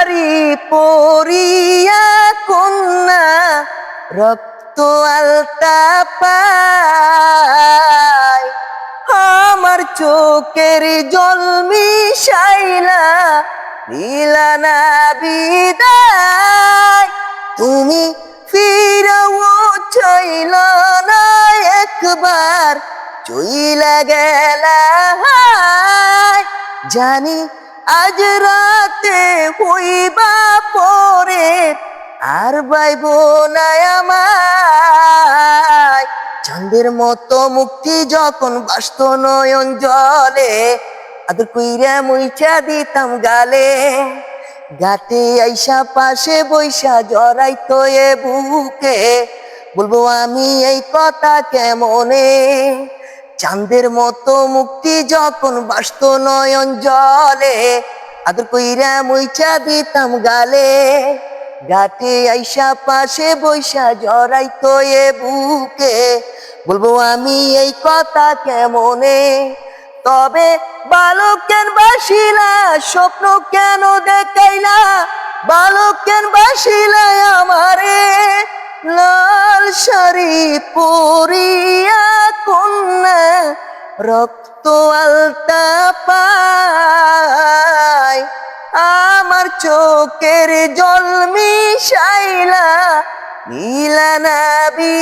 শাড়ি পরিয়া কন্যা রক্ত আলতা পায় আমার চোখের জল মিশাইলা দিলানা বিদায় তুমি ফিরাও চাইল না একবার চইলা গেলা জানি আজ রাতে হইবা পরে আর বাইব না আমায় চাঁদের মতো মুক্তি যখন বাসত নয়ন জলে আদর কইরা মুইছা দিতাম গালে গাতে আইসা পাশে বৈশা জড়াইতো এ বুকে বলবো আমি এই কথা কেমনে চাঁদের মতো মুক্তি যখন বাসত নয়ন জলে আদর কইরা মুইছা দিতাম গালে গাতে আইসা পাশে বৈশা জড়াইতো এ বুকে বলবো আমি এই কথা কেমনে তবে বালক কেন বাসিলা স্বপ্ন কেন দেখাইলা বালক কেন বাসিলা আমারে লাল শাড়ি পরিয়া কন্যা রক্ত আলতা পায় আমার চোখের জল মিশাইলা নীলা নাবি